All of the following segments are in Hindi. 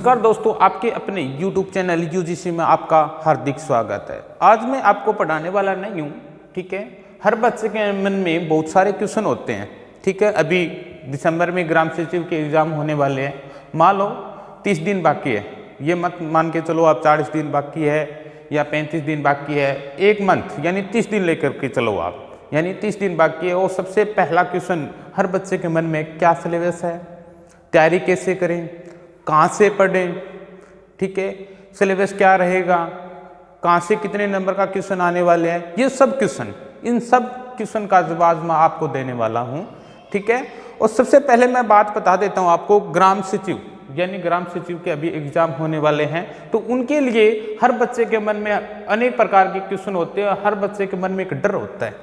नमस्कार दोस्तों, आपके अपने YouTube चैनल UGC में आपका हार्दिक स्वागत है। आज मैं आपको पढ़ाने वाला नहीं हूँ, ठीक है। हर बच्चे के मन में बहुत सारे क्वेश्चन होते हैं, ठीक है। अभी दिसंबर में ग्राम सचिव के एग्ज़ाम होने वाले हैं। मान लो 30 दिन बाकी है, ये मत मान के चलो आप 40 दिन बाकी है या 35 दिन बाकी है, एक मंथ यानी 30 दिन लेकर के चलो आप, यानी 30 दिन बाकी है। और सबसे पहला क्वेश्चन हर बच्चे के मन में, क्या सिलेबस है, तैयारी कैसे करें, कहाँ से पढ़ें, ठीक है, सिलेबस क्या रहेगा, कहाँ से कितने नंबर का क्वेश्चन आने वाले हैं, ये सब क्वेश्चन, इन सब क्वेश्चन का जवाब मैं आपको देने वाला हूँ, ठीक है। और सबसे पहले मैं बात बता देता हूँ आपको, ग्राम सचिव यानी ग्राम सचिव के अभी एग्जाम होने वाले हैं, तो उनके लिए हर बच्चे के मन में अनेक प्रकार के क्वेश्चन होते हैं। हर बच्चे के मन में एक डर होता है,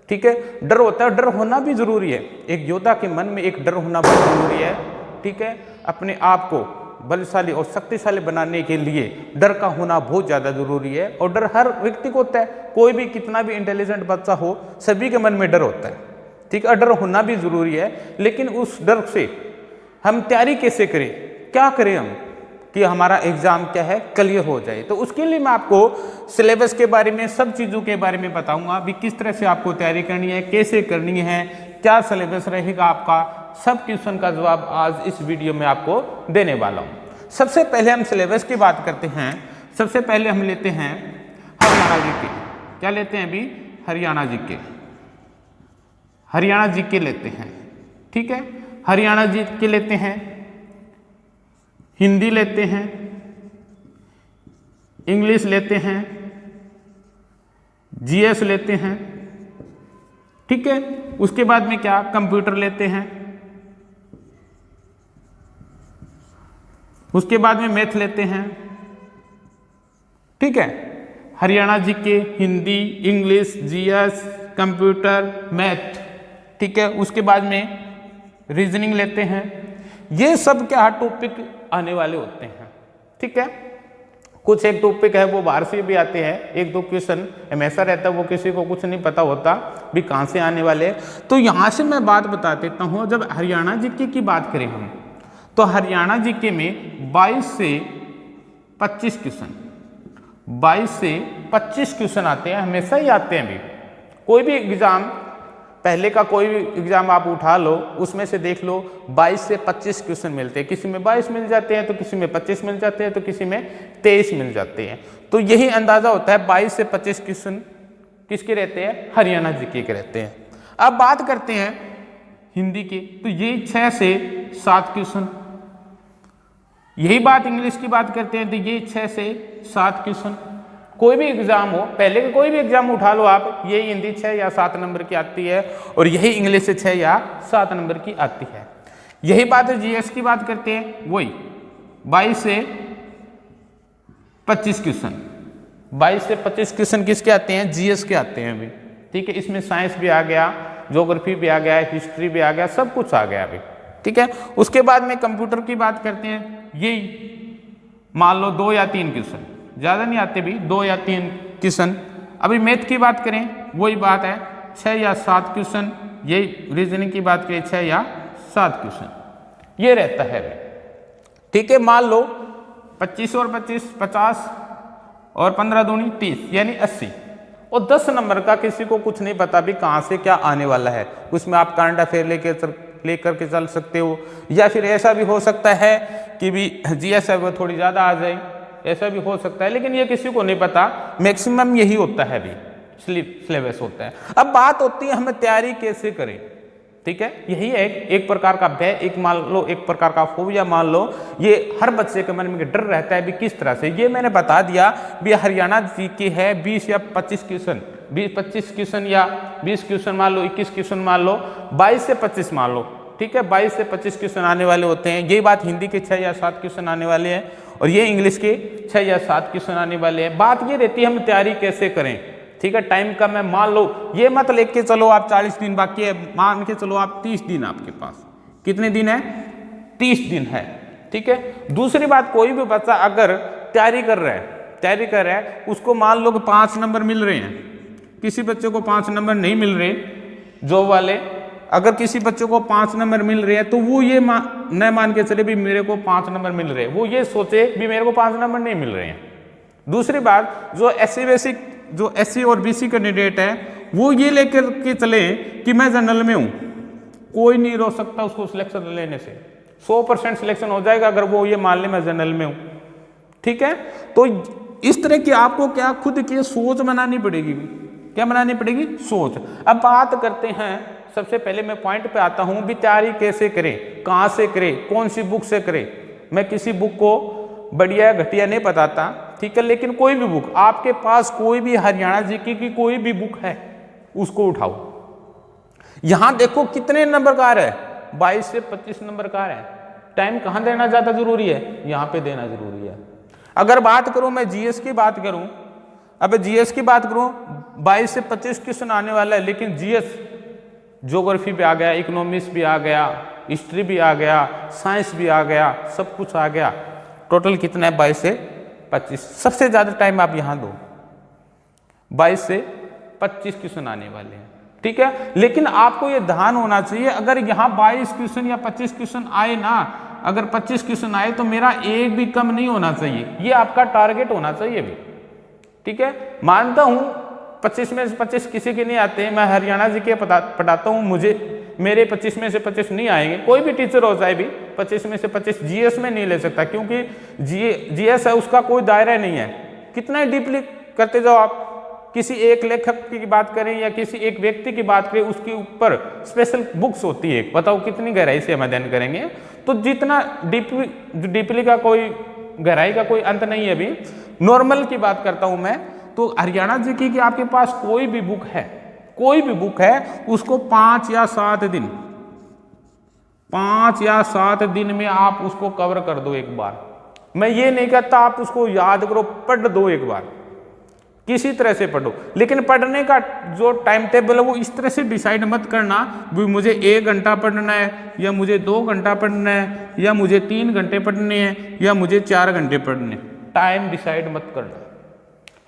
ठीक है, डर होता है। डर होना भी जरूरी है, एक योद्धा के मन में एक डर होना बहुत जरूरी है, ठीक है। अपने आप को बलशाली और शक्तिशाली बनाने के लिए डर का होना बहुत ज़्यादा जरूरी है। और डर हर व्यक्ति को होता है, कोई भी कितना भी इंटेलिजेंट बच्चा हो, सभी के मन में डर होता है, ठीक है। डर होना भी जरूरी है, लेकिन उस डर से हम तैयारी कैसे करें, क्या करें हम कि हमारा एग्जाम क्या है, क्लियर हो जाए। तो उसके लिए मैं आपको सिलेबस के बारे में, सब चीज़ों के बारे में बताऊंगा, अभी किस तरह से आपको तैयारी करनी है, कैसे करनी है, क्या सिलेबस रहेगा आपका, सब क्वेश्चन का जवाब आज इस वीडियो में आपको देने वाला हूँ। सबसे पहले हम सिलेबस की बात करते हैं। सबसे पहले हम लेते हैं हरियाणा जीके। क्या लेते हैं अभी? हरियाणा जीके। हरियाणा जीके लेते हैं, ठीक है। हरियाणा जीके लेते हैं, हिंदी लेते हैं, इंग्लिश लेते हैं, जीएस लेते हैं, ठीक है। उसके बाद में क्या, कंप्यूटर लेते हैं, उसके बाद में मैथ लेते हैं, ठीक है। Haryana GK, Hindi, English, GS, computer, math, ठीक है। उसके बाद में रीजनिंग लेते हैं। ये सब क्या टॉपिक आने वाले होते हैं, ठीक है। कुछ एक टॉपिक है वो बाहर से भी आते हैं, एक दो क्वेश्चन हमेशा रहता है, वो किसी को कुछ नहीं पता होता भी कहाँ से आने वाले। तो यहाँ से मैं बात बता देता हूँ। जब हरियाणा जीके की बात करें हम, तो हरियाणा जीके में 22 से 25 क्वेश्चन, 22 से 25 क्वेश्चन आते हैं, हमेशा ही आते हैं। भी कोई भी एग्जाम, पहले का कोई भी एग्जाम आप उठा लो, उसमें से देख लो 22 से 25 क्वेश्चन मिलते हैं। किसी में 22 मिल जाते हैं, तो किसी में 25 मिल जाते हैं, तो किसी में 23 मिल जाते हैं। तो यही अंदाजा होता है, 22 से 25 क्वेश्चन किसके रहते हैं? हरियाणा जीके के रहते हैं। अब बात करते हैं हिंदी की, तो ये 6 से 7 क्वेश्चन। यही बात इंग्लिश की बात करते हैं, तो ये 6 से 7 क्वेश्चन। कोई भी एग्जाम हो, पहले का कोई भी एग्जाम उठा लो आप, ये हिंदी 6 या 7 नंबर की आती है, और यही इंग्लिश से 6 या 7 नंबर की आती है। यही बात है जीएस की बात करते हैं, वही 22 से 25 क्वेश्चन। 22 से 25 क्वेश्चन किसके आते हैं? जीएस के आते हैं अभी, ठीक है। इसमें साइंस भी आ गया, ज्योग्राफी भी आ गया, हिस्ट्री भी आ गया, सब कुछ आ गया अभी, ठीक है। उसके बाद में कंप्यूटर की बात करते हैं, यही मान लो 2 या 3 क्वेश्चन, ज़्यादा नहीं आते भी, 2 या 3 क्वेश्चन। अभी मैथ की बात करें, वही बात है, 6 या 7 क्वेश्चन। यही रीजनिंग की बात करें, 6 या 7 क्वेश्चन ये रहता है, ठीक है। मान लो 25 और 25 50 और 15 दूनी 30 यानी 80, और 10 नंबर का किसी को कुछ नहीं पता भी कहाँ से क्या आने वाला है। उसमें आप करंट अफेयर लेकर के चल सकते हो, या फिर ऐसा भी हो सकता है कि भी जीएस है वो थोड़ी ज़्यादा आ जाए, ऐसा भी हो सकता है, लेकिन ये किसी को नहीं पता। मैक्सिमम यही होता है, भी सिलेबस होता है। अब बात होती है हमें तैयारी कैसे करें, ठीक है। यही है एक प्रकार का भय, एक मान लो एक प्रकार का फोबिया मान लो, ये हर बच्चे के मन में डर रहता है भी किस तरह से। ये मैंने बता दिया भी हरियाणा जीके है 20 या 25 क्वेश्चन, 20-25 क्वेश्चन या 20 क्वेश्चन मान लो, 21 क्वेश्चन मान लो, 22 से 25 मान लो, ठीक है। 22 से 25 क्वेश्चन आने वाले होते हैं। यही बात हिंदी के 6 या 7 क्वेश्चन आने वाले हैं, और ये इंग्लिश के 6 या 7 क्वेश्चन आने वाले हैं। बात ये रहती है हम तैयारी कैसे करें, ठीक है। टाइम का मैं मान लो, ये मत लेके चलो आप 40 दिन बाकी है, मान के चलो आप 30 दिन आपके पास, कितने दिन है? 30 दिन है, ठीक है। दूसरी बात, कोई भी बच्चा अगर तैयारी कर रहा है, उसको मान लो कि 5 नंबर मिल रहे हैं, किसी बच्चे को 5 नंबर नहीं मिल रहे जॉब वाले, अगर किसी बच्चे को 5 नंबर मिल रहे हैं तो वो ये न मान के चले भी मेरे को 5 नंबर मिल रहे हैं, वो ये सोचे भी मेरे को 5 नंबर नहीं मिल रहे हैं। दूसरी बात, जो एससी और बीसी कैंडिडेट है वो ये लेकर के चले कि मैं जनरल में हूं, कोई नहीं रोक सकता उसको सिलेक्शन लेने से। 100% सिलेक्शन हो जाएगा अगर वो ये मान ले मैं जनरल में हूं। ठीक है, तो इस तरह की आपको क्या खुद की सोच बनानी पड़ेगी। क्या बनानी पड़ेगी? सोच। अब बात करते हैं, सबसे पहले मैं पॉइंट पे आता हूं भी तैयारी कैसे करें, कहां से करें, कौन सी बुक से करें। मैं किसी बुक को बढ़िया घटिया नहीं बताता, ठीक है, लेकिन कोई भी बुक आपके पास, कोई भी हरियाणा जीके की कोई भी बुक है उसको उठाओ। यहां देखो कितने नंबर का है, 22 से 25 नंबर का है। टाइम कहां देना ज्यादा जरूरी है? यहां पे देना जरूरी है। अगर बात करूं, मैं जीएस की बात करूं, अब जीएस की बात करूं, 22 से 25 क्वेश्चन आने वाला है, लेकिन जीएस ज्योग्राफी भी आ गया, इकोनॉमिक्स भी आ गया, हिस्ट्री भी आ गया, साइंस भी आ गया, सब कुछ आ गया। टोटल कितना है? 22 से 25। सबसे ज्यादा टाइम आप यहां दो, 22 से 25 क्वेश्चन आने वाले हैं। ठीक है, लेकिन आपको ये ध्यान होना चाहिए, अगर यहाँ 22 क्वेश्चन या 25 क्वेश्चन आए ना, अगर 25 क्वेश्चन आए तो मेरा एक भी कम नहीं होना चाहिए, ये आपका टारगेट होना चाहिए भी। ठीक है, मानता हूं 25 में से 25 किसी के नहीं आते, मैं हरियाणा जी के पढ़ाता हूं, मुझे मेरे 25 में से 25 नहीं आएंगे, कोई भी टीचर हो जाए भी 25 में से 25 जीएस में नहीं ले सकता, क्योंकि जीएस है उसका कोई दायरा नहीं है। कितना डीपली करते जाओ आप, किसी एक लेखक की बात करें या किसी एक व्यक्ति की बात करें, उसके ऊपर स्पेशल बुक्स होती है, बताओ कितनी गहराई से हम अध्ययन करेंगे। तो जितना डीपली का कोई गहराई का कोई अंत नहीं है। अभी नॉर्मल की बात करता हूं मैं, तो हरियाणा जीके की आपके पास कोई भी बुक है, कोई भी बुक है, उसको 5 या 7 दिन में आप उसको कवर कर दो एक बार। मैं ये नहीं कहता आप उसको याद करो, पढ़ दो एक बार, किसी तरह से पढ़ो, लेकिन पढ़ने का जो टाइम टेबल है वो इस तरह से डिसाइड मत करना भी मुझे 1 घंटा पढ़ना है, या मुझे 2 घंटा पढ़ना है, या मुझे 3 घंटे पढ़ने हैं, या मुझे 4 घंटे पढ़ने हैं। टाइम डिसाइड मत करना।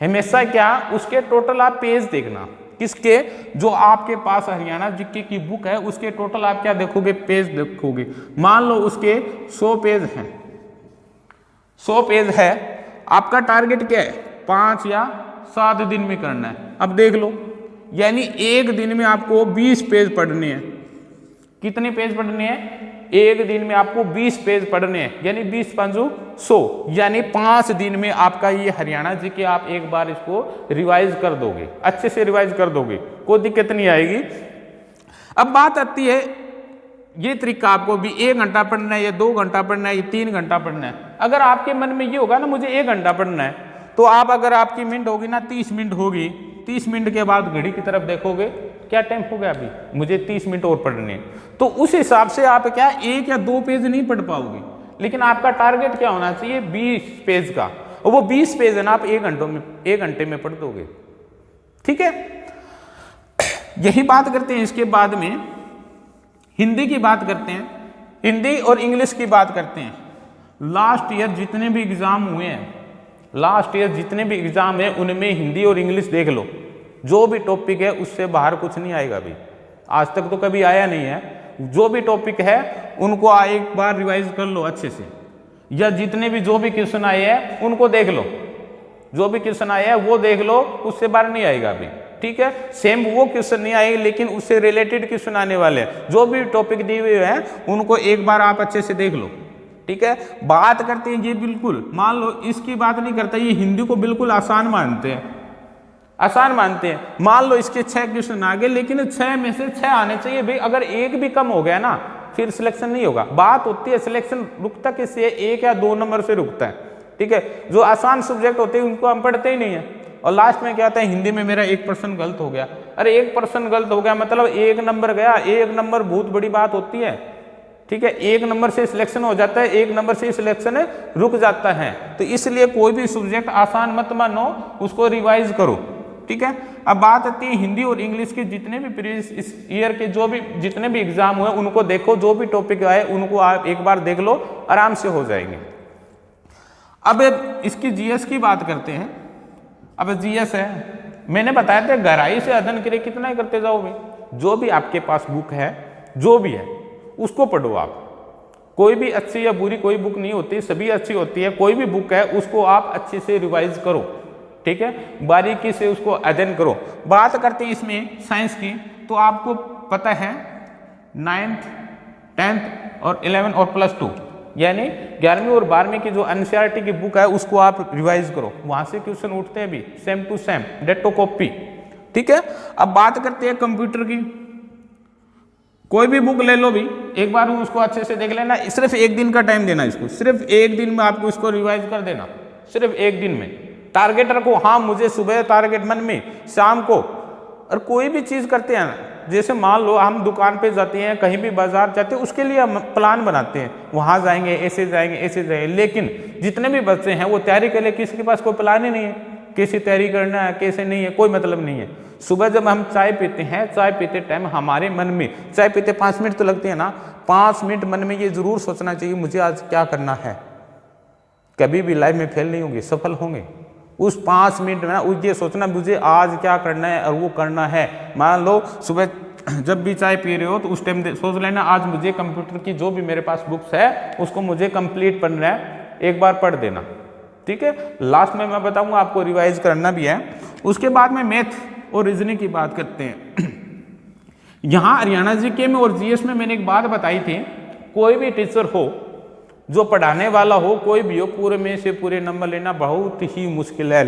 हमेशा क्या, उसके टोटल आप पेज देखना, किसके, जो आपके पास हरियाणा जीके की बुक है उसके टोटल आप क्या देखोगे? पेज देखोगे। मान लो उसके 100 पेज हैं, 100 पेज है, आपका टारगेट क्या है? 5 या 7 दिन में करना है। अब देख लो, यानी एक दिन में आपको 20 पेज पढ़ने हैं। कितने पेज पढ़ने हैं? एक दिन में आपको 20 पेज पढ़ने हैं, यानी 20 पंजू 100, यानी 5 दिन में आपका ये हरियाणा जी के आप एक बार इसको रिवाइज कर दोगे, अच्छे से रिवाइज कर दोगे, कोई दिक्कत नहीं आएगी। अब बात आती है, ये तरीका आपको भी 1 घंटा पढ़ना है, या 2 घंटा पढ़ना है, या 3 घंटा पढ़ना है। अगर आपके मन में ये होगा ना मुझे 1 घंटा पढ़ना है, तो आप, अगर आपकी मिनट होगी ना 30 मिनट होगी, 30 मिनट के बाद घड़ी की तरफ देखोगे, क्या टाइम हो गया, अभी मुझे 30 मिनट और पढ़ने, तो उस हिसाब से आप क्या 1 या 2 पेज नहीं पढ़ पाओगे। लेकिन आपका टारगेट क्या होना चाहिए? 20 पेज का, और वो 20 पेज है ना आप 1 घंटे में पढ़ दोगे। ठीक है, यही बात करते हैं। इसके बाद में हिंदी की बात करते हैं, हिंदी और इंग्लिश की बात करते हैं। लास्ट ईयर जितने भी एग्जाम हुए हैं, लास्ट ईयर जितने भी एग्जाम है उनमें हिंदी और इंग्लिश देख लो, जो भी टॉपिक है उससे बाहर कुछ नहीं आएगा। अभी आज तक तो कभी आया नहीं है। जो भी टॉपिक है उनको एक बार रिवाइज कर लो अच्छे से, या जितने भी जो भी क्वेश्चन आए हैं उनको देख लो, जो भी क्वेश्चन आए हैं वो देख लो, उससे बाहर नहीं आएगा अभी। ठीक है, सेम वो क्वेश्चन नहीं आएंगे, लेकिन उससे रिलेटेड क्वेश्चन आने वाले हैं। जो भी टॉपिक दिए हुए हैं उनको एक बार आप अच्छे से देख लो। ठीक है, बात करते हैं ये बिल्कुल, मान लो इसकी बात नहीं करता, ये हिंदी को बिल्कुल आसान मानते हैं, आसान मानते हैं। मान लो इसके 6 क्वेश्चन आ गए, लेकिन 6 में से 6 आने चाहिए भाई। अगर एक भी कम हो गया ना फिर सिलेक्शन नहीं होगा। बात होती है सिलेक्शन रुकता किससे? 1 या 2 नंबर से रुकता है। ठीक है, जो आसान सब्जेक्ट होते हैं उनको हम पढ़ते ही नहीं है, और लास्ट में क्या होता है, हिंदी में मेरा 1% गलत हो गया। अरे 1% गलत हो गया मतलब 1 नंबर गया, 1 नंबर बहुत बड़ी बात होती है। ठीक है, 1 नंबर से सिलेक्शन हो जाता है, 1 नंबर से सिलेक्शन रुक जाता है। तो इसलिए कोई भी सब्जेक्ट आसान मत मानो, उसको रिवाइज करो। ठीक है, अब बात आती है हिंदी और इंग्लिश के जितने भी प्रीवियस इस ईयर के जो भी जितने भी एग्जाम हुए उनको देखो, जो भी टॉपिक आए उनको आप एक बार देख लो, आराम से हो जाएंगे। अब इसकी जीएस की बात करते हैं। अब जीएस है, मैंने बताया था गहराई से अध्ययन करिए, कितना ही करते जाओगे। जो भी आपके पास बुक है जो भी है उसको पढ़ो आप। कोई भी अच्छी या बुरी कोई बुक नहीं होती, सभी अच्छी होती है। कोई भी बुक है उसको आप अच्छे से रिवाइज करो, ठीक है, बारीकी से उसको अध्ययन करो। बात करते हैं इसमें साइंस की, तो आपको पता है 9th 10th और 11 और +2 यानी 11वीं और 12वीं की जो एनसीईआरटी की बुक है उसको आप रिवाइज करो, वहां से क्वेश्चन उठते हैं भी सेम टू सेम, डेटो कॉपी, ठीक है। अब बात करते हैं कंप्यूटर की। कोई भी बुक ले लो भी, एक बार उसको अच्छे से देख लेना, सिर्फ एक दिन का टाइम देना इसको, सिर्फ एक दिन में आपको इसको रिवाइज कर देना, सिर्फ एक दिन में। टारगेट रखो, हाँ मुझे सुबह टारगेट मन में, शाम को। और कोई भी चीज़ करते हैं, जैसे मान लो हम दुकान पे जाते हैं, कहीं भी बाजार जाते हैं, उसके लिए हम प्लान बनाते हैं, वहाँ जाएंगे, ऐसे जाएंगे, ऐसे जाएंगे। लेकिन जितने भी बच्चे हैं वो तैयारी के लिए किसी के पास कोई प्लान ही नहीं है, कैसे तैयारी करना है, कैसे नहीं है, कोई मतलब नहीं है। सुबह जब हम चाय पीते हैं, चाय पीते टाइम हमारे मन में, चाय पीते 5 मिनट तो लगते हैं ना, 5 मिनट मन में ये जरूर सोचना चाहिए मुझे आज क्या करना है। कभी भी लाइफ में फेल नहीं होंगे, सफल होंगे। उस 5 मिनट में ना ये सोचना मुझे आज क्या करना है और वो करना है। मान लो सुबह जब भी चाय पी रहे हो तो उस टाइम सोच लेना आज मुझे कंप्यूटर की जो भी मेरे पास बुक्स है उसको मुझे कंप्लीट पढ़ना है, एक बार पढ़ देना, ठीक है। लास्ट में मैं बताऊंगा आपको रिवाइज करना भी है। उसके बाद में मैथ और रीजनिंग की बात करते हैं। यहाँ हरियाणा जीके में और जीएस में मैंने एक बात बताई थी, कोई भी टीचर हो जो पढ़ाने वाला हो, कोई भी हो, पूरे में से पूरे नंबर लेना बहुत ही मुश्किल है।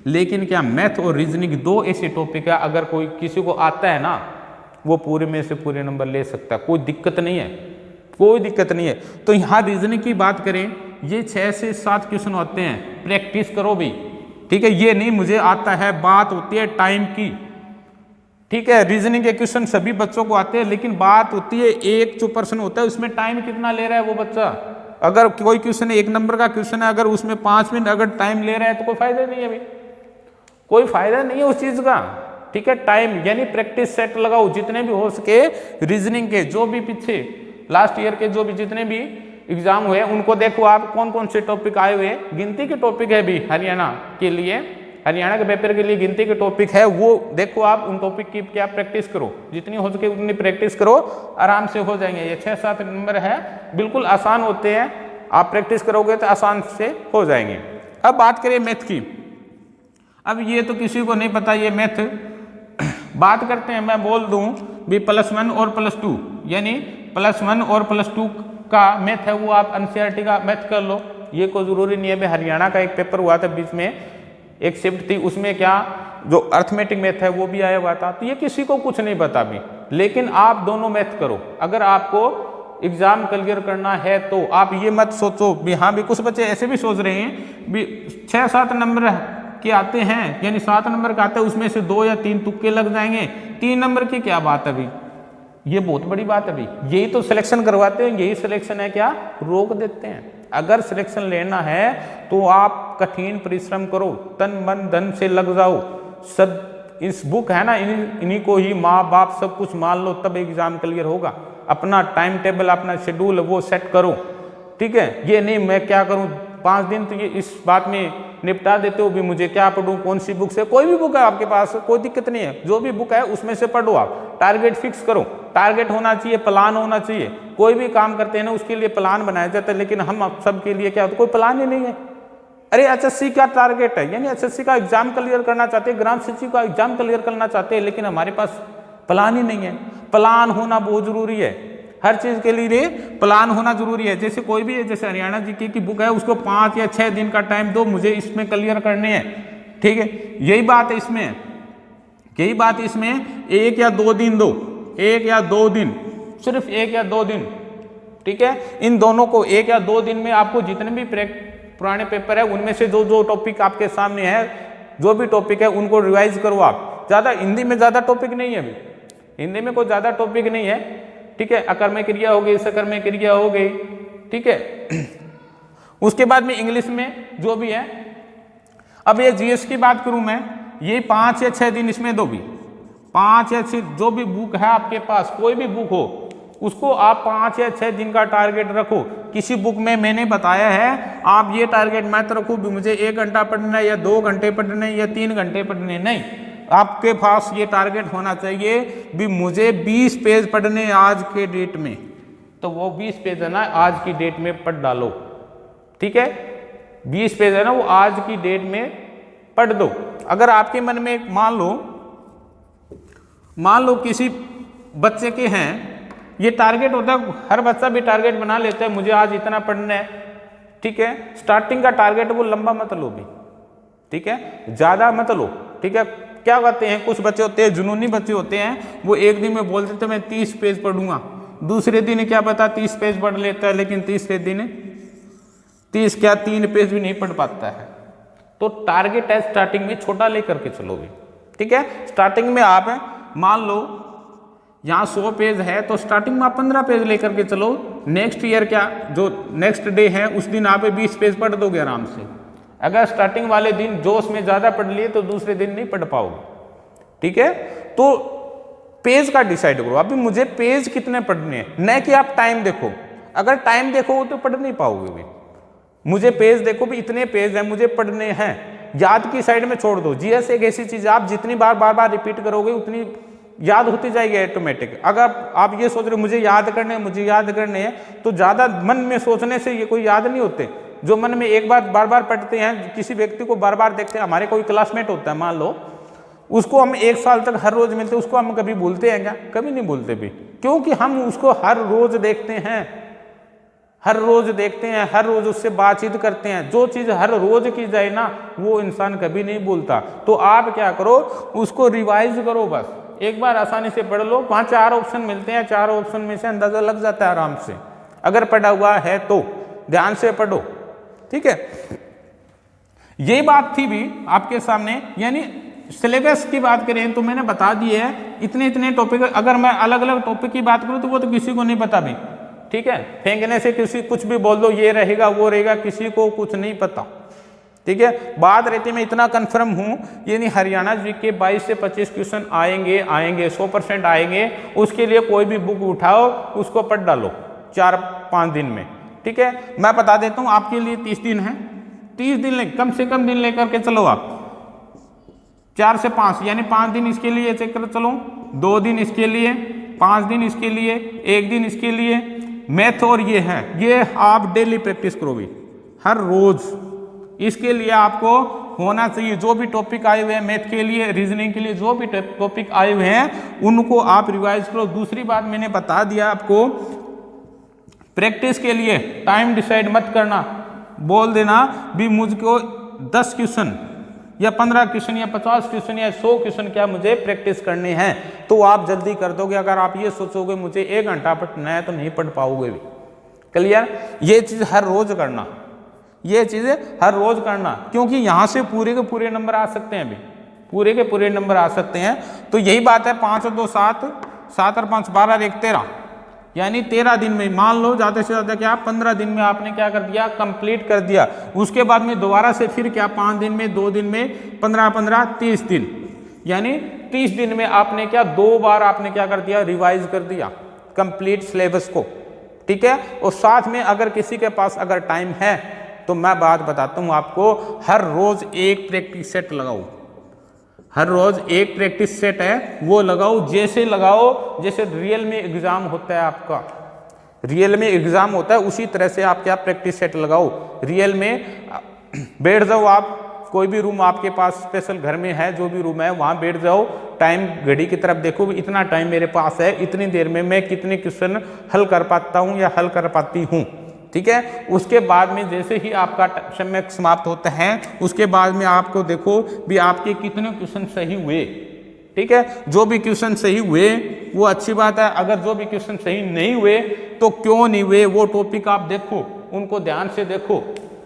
लेकिन क्या मैथ और रीजनिंग 2 ऐसे टॉपिक है, अगर कोई किसी को आता है ना वो पूरे में से पूरे नंबर ले सकता है, कोई दिक्कत नहीं है, कोई दिक्कत नहीं है। तो यहाँ रीजनिंग की बात करें, ये 6 से 7 क्वेश्चन होते हैं, प्रैक्टिस करो भी, ठीक है। ये नहीं मुझे आता है, बात होती है टाइम की, ठीक है। रीजनिंग के क्वेश्चन सभी बच्चों को आते हैं, लेकिन बात होती है एक जो पर्सन होता है उसमें टाइम कितना ले रहा है वो बच्चा। अगर कोई क्वेश्चन है 1 नंबर का क्वेश्चन है, अगर उसमें 5 मिनट अगर टाइम ले रहा है तो कोई फायदा नहीं है भाई, कोई फायदा नहीं है उस चीज का, ठीक है। टाइम यानी प्रैक्टिस सेट लगाओ जितने भी हो सके। रीजनिंग के जो भी पीछे लास्ट ईयर के जो भी जितने भी एग्जाम हुए उनको देखो आप, कौन कौन से टॉपिक आए हुए। गिनती के टॉपिक है भी हरियाणा के लिए, हरियाणा के पेपर के लिए गिनती के टॉपिक है, वो देखो आप, उन टॉपिक की क्या प्रैक्टिस करो, जितनी हो सके उतनी प्रैक्टिस करो, आराम से हो जाएंगे। ये 6-7 नंबर है, बिल्कुल आसान होते हैं, आप प्रैक्टिस करोगे तो आसान से हो जाएंगे। अब बात करें मैथ की। अब ये तो किसी को नहीं पता ये मैथ, बात करते हैं, मैं बोल दूं भी +1 और +2 यानी +1 और +2 का मैथ है वो आप एनसीईआरटी का मैथ कर लो। ये कोई जरूरी नहीं है। भाई हरियाणा का एक पेपर हुआ था बीच में, एक शिफ्ट थी, उसमें क्या जो अर्थमेटिक मैथ है वो भी आया हुआ था, तो ये किसी को कुछ नहीं पता भी। लेकिन आप दोनों मैथ करो, अगर आपको एग्जाम क्लियर करना है तो आप ये मत सोचो भी हाँ भी, कुछ बच्चे ऐसे भी सोच रहे हैं भी 6-7 नंबर के आते हैं, यानी 7 नंबर का आता है उसमें से 2 या 3 तुक्के लग जाएंगे, 3 नंबर की क्या बात है अभी, ये बहुत बड़ी बात है अभी। यही तो सिलेक्शन करवाते हैं, यही सिलेक्शन है क्या, रोक देते हैं। अगर सिलेक्शन लेना है तो आप कठिन परिश्रम करो, तन मन धन से लग जाओ। सब इस बुक है ना, इन्हीं को ही माँ बाप सब कुछ मान लो, तब एग्जाम क्लियर होगा। अपना टाइम टेबल, अपना शेड्यूल वो सेट करो, ठीक है। ये नहीं मैं क्या करूं 5 दिन, तो ये इस बात में निपटा देते हो भी मुझे क्या पढ़ूं, कौन सी बुक से। कोई भी बुक है आपके पास, कोई दिक्कत नहीं है, जो भी बुक है उसमें से पढ़ो। आप टारगेट फिक्स करो, टारगेट होना चाहिए, प्लान होना चाहिए। कोई भी काम करते हैं ना उसके लिए प्लान बनाया जाता है, लेकिन हम सब के लिए क्या होता है, कोई प्लान ही नहीं है। अरे एचएससी का टारगेट है, यानी एचएससी का एग्जाम क्लियर करना चाहते हैं, ग्राम सचिव का एग्जाम क्लियर करना चाहते हैं, लेकिन हमारे पास प्लान ही नहीं है। प्लान होना बहुत जरूरी है, हर चीज के लिए प्लान होना जरूरी है। जैसे कोई भी है, जैसे हरियाणा जीके की बुक है, उसको 5 या 6 दिन का टाइम दो, मुझे इसमें क्लियर करने हैं, ठीक है। यही बात है इसमें, यही बात इसमें 1 या 2 दिन दो, 1 या 2 दिन, सिर्फ 1 या 2 दिन, ठीक है। इन दोनों को 1 या 2 दिन में आपको जितने भी पुराने पेपर है उनमें से जो जो टॉपिक आपके सामने है, जो भी टॉपिक है उनको रिवाइज करो आप। ज्यादा हिंदी में ज्यादा टॉपिक नहीं है, अभी हिंदी में कोई ज्यादा टॉपिक नहीं है, ठीक है। अकर्मक क्रिया हो गई, सकर्मक क्रिया हो गई, ठीक है। उसके बाद में इंग्लिश में जो भी है, अब ये जीएस की बात करूं मैं, ये 5 या 6 दिन इसमें दो भी, 5 या 6 जो भी बुक है आपके पास, कोई भी बुक हो उसको आप 5 या 6 दिन का टारगेट रखो। किसी बुक में मैंने बताया है आप ये टारगेट मत रखो भी मुझे 1 घंटा पढ़ना है या 2 घंटे पढ़ने या 3 घंटे पढ़ने, नहीं। आपके पास ये टारगेट होना चाहिए भी मुझे 20 पेज पढ़ने आज के डेट में, तो वो 20 पेज है ना आज की डेट में पढ़ डालो। ठीक है, 20 पेज है ना वो आज की डेट में पढ़ दो। अगर आपके मन में मान लो किसी बच्चे के हैं, ये टारगेट होता है, हर बच्चा भी टारगेट बना लेता है मुझे आज इतना पढ़ना है। ठीक है, स्टार्टिंग का टारगेट वो लंबा मत लो भी, ठीक है, ज्यादा मत लो। ठीक है, क्या कहते हैं कुछ बच्चे होते हैं, जुनूनी बच्चे होते हैं, वो एक दिन में बोलते थे मैं 30 पेज पढ़ूंगा, दूसरे दिन क्या पता 30 पेज पढ़ लेता है, लेकिन तीसरे दिन 30 क्या 3 पेज भी नहीं पढ़ पाता है। तो टारगेट है स्टार्टिंग में छोटा लेकर के चलो भी। ठीक है, स्टार्टिंग में आप मान लो यहाँ 100 पेज है तो स्टार्टिंग में आप 15 पेज लेकर के चलो। नेक्स्ट ईयर क्या जो नेक्स्ट डे है उस दिन आप 20 पेज पढ़ दोगे आराम से। अगर स्टार्टिंग वाले दिन जोश में ज़्यादा पढ़ लिए तो दूसरे दिन नहीं पढ़ पाओगे। ठीक है, तो पेज का डिसाइड करो अभी मुझे पेज कितने पढ़ने हैं, न कि आप टाइम देखो। अगर टाइम देखोगे तो पढ़ नहीं पाओगे भी। मुझे पेज देखो भी इतने पेज हैं मुझे पढ़ने हैं, याद की साइड में छोड़ दो। जीएस एक ऐसी चीज़ आप जितनी बार बार रिपीट करोगे उतनी याद होती जाएगी ऑटोमेटिक। अगर आप ये सोच रहे हो मुझे याद करने हैं तो ज़्यादा मन में सोचने से ये कोई याद नहीं होते। जो मन में एक बार बार पढ़ते हैं, किसी व्यक्ति को बार बार देखते हैं, हमारे कोई क्लासमेट होता है मान लो, उसको हम 1 साल तक हर रोज मिलते हैं, उसको हम कभी भूलते हैं क्या? कभी नहीं भूलते भी, क्योंकि हम उसको हर रोज देखते हैं, हर रोज उससे बातचीत करते हैं। जो चीज़ हर रोज की जाए ना वो इंसान कभी नहीं भूलता। तो आप क्या करो, उसको रिवाइज करो, बस एक बार आसानी से पढ़ लो। 4 ऑप्शन मिलते हैं, 4 ऑप्शन में से अंदाजा लग जाता है आराम से। अगर पढ़ा हुआ है तो ध्यान से पढ़ो। ठीक है, ये बात थी भी आपके सामने। यानी सिलेबस की बात करें तो मैंने बता दी है इतने टॉपिक। अगर मैं अलग अलग टॉपिक की बात करूं तो वो तो किसी को नहीं पता भी। ठीक है, फेंकने से किसी कुछ भी बोल दो, ये रहेगा वो रहेगा, किसी को कुछ नहीं पता। ठीक है, बात रहती मैं इतना कंफर्म हूं, यानी हरियाणा जी के 22 से 25 क्वेश्चन आएंगे 100% आएंगे। उसके लिए कोई भी बुक उठाओ, उसको पढ़ डालो 4-5 दिन में। ठीक है, मैं बता देता हूं आपके लिए 30 दिन है। 30 दिन कम से कम दिन लेकर के चलो आप, 4 से 5 यानी 5 दिन इसके लिए चेक कर चलो, 2 दिन इसके लिए, 5 दिन इसके लिए, 1 दिन इसके लिए। मैथ और ये है, ये आप डेली प्रैक्टिस करो भी, हर रोज इसके लिए आपको होना चाहिए। जो भी टॉपिक आए हुए हैं मैथ के लिए, रीजनिंग के लिए, जो भी टॉपिक आए हुए हैं उनको आप रिवाइज करो। दूसरी बात मैंने बता दिया आपको, प्रैक्टिस के लिए टाइम डिसाइड मत करना, बोल देना भी मुझको 10 क्वेश्चन या 15 क्वेश्चन या 50 क्वेश्चन या 100 क्वेश्चन क्या मुझे प्रैक्टिस करने हैं, तो आप जल्दी कर दोगे। अगर आप ये सोचोगे मुझे 1 घंटा पढ़ना है तो नहीं पढ़ पाओगे भी। क्लियर? ये चीज़ हर रोज करना, ये चीज़ें हर रोज करना, क्योंकि यहाँ से पूरे के पूरे नंबर आ सकते हैं अभी, पूरे के पूरे नंबर आ सकते हैं। तो यही बात है, 5 और 2 7, 7 और 5 12 और 1 13, यानी 13 दिन में मान लो ज़्यादा से ज़्यादा क्या 15 दिन में आपने क्या कर दिया, कंप्लीट कर दिया। उसके बाद में दोबारा से फिर क्या 5 दिन में, 2 दिन में, 15 30 दिन, यानी 30 दिन में आपने क्या 2 बार आपने क्या कर दिया, रिवाइज कर दिया कंप्लीट सिलेबस को। ठीक है, और साथ में अगर किसी के पास अगर टाइम है तो मैं बात बताता हूँ आपको, हर रोज एक प्रैक्टिस सेट लगाओ, हर रोज एक प्रैक्टिस सेट है वो लगाओ। जैसे लगाओ जैसे रियल में एग्जाम होता है आपका, रियल में एग्जाम होता है उसी तरह से आप क्या प्रैक्टिस सेट लगाओ। रियल में बैठ जाओ आप, कोई भी रूम आपके पास स्पेशल घर में है, जो भी रूम है वहाँ बैठ जाओ, टाइम घड़ी की तरफ देखो, इतना टाइम मेरे पास है, इतनी देर में मैं कितने क्वेश्चन हल कर पाता हूँ या हल कर पाती हूँ। ठीक है, उसके बाद में जैसे ही आपका समय समाप्त होता है उसके बाद में आपको देखो भी आपके कितने क्वेश्चन सही हुए। ठीक है, जो भी क्वेश्चन सही हुए वो अच्छी बात है, अगर जो भी क्वेश्चन सही नहीं हुए तो क्यों नहीं हुए वो टॉपिक आप देखो, उनको ध्यान से देखो।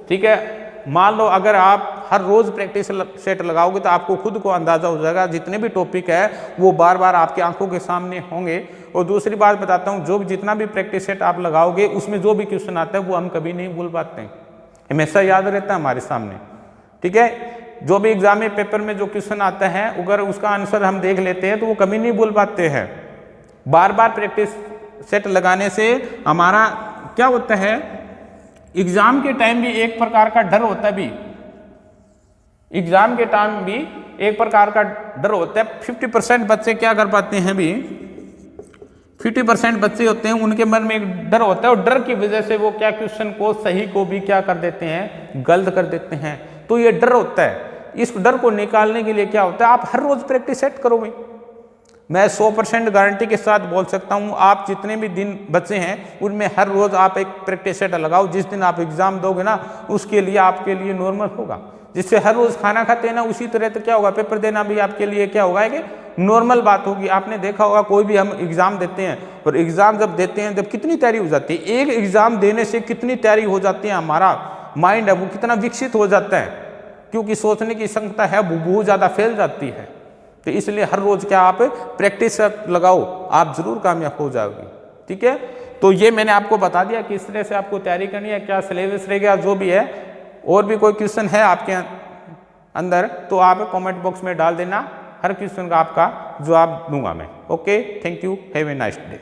ठीक है, मान लो अगर आप हर रोज प्रैक्टिस सेट लगाओगे तो आपको खुद को अंदाजा हो जाएगा, जितने भी टॉपिक है वो बार बार आपकी आंखों के सामने होंगे। और दूसरी बात बताता हूँ, जो जितना भी प्रैक्टिस सेट आप लगाओगे उसमें जो भी क्वेश्चन आता है वो हम कभी नहीं भूल पाते हैं, हमेशा याद रहता है हमारे सामने। ठीक है, जो भी एग्जाम में पेपर में जो क्वेश्चन आता है अगर उसका आंसर हम देख लेते हैं तो वो कभी नहीं भूल पाते हैं। बार बार प्रैक्टिस सेट लगाने से हमारा क्या होता है, एग्जाम के टाइम भी एक प्रकार का डर होता है भी एग्जाम के टाइम भी एक प्रकार का डर होता है। 50% बच्चे क्या कर पाते हैं भी, 50% बच्चे होते हैं उनके मन में एक डर होता है और डर की वजह से वो क्या क्वेश्चन को सही को भी क्या कर देते हैं, गलत कर देते हैं। तो ये डर होता है। इस डर को निकालने के लिए क्या होता है, आप हर रोज प्रैक्टिस सेट करोगे। मैं 100% गारंटी के साथ बोल सकता हूँ, आप जितने भी दिन बच्चे हैं उनमें हर रोज आप एक प्रैक्टिस सेट लगाओ। जिस दिन आप एग्जाम दोगे ना उसके लिए आपके लिए नॉर्मल होगा। जिससे हर रोज खाना खाते हैं ना उसी तरह तो क्या होगा, पेपर देना भी आपके लिए क्या होगा कि नॉर्मल बात होगी। आपने देखा होगा कोई भी हम एग्जाम देते हैं और एग्जाम जब देते हैं जब कितनी तैयारी हो जाती है, एक एग्जाम देने से कितनी तैयारी हो जाती है, हमारा माइंड है वो कितना विकसित हो जाता है, क्योंकि सोचने की क्षमता है वो बहुत ज़्यादा फैल जाती है। तो इसलिए हर रोज क्या आप प्रैक्टिस लगाओ, आप जरूर कामयाब हो जाओगे। ठीक है, तो ये मैंने आपको बता दिया किस तरह से आपको तैयारी करनी है, क्या सिलेबस रहेगा जो भी है। और भी कोई क्वेश्चन है आपके अंदर तो आप कमेंट बॉक्स में डाल देना, हर क्वेश्चन का आपका जवाब दूंगा मैं। Okay, thank you, have a nice day.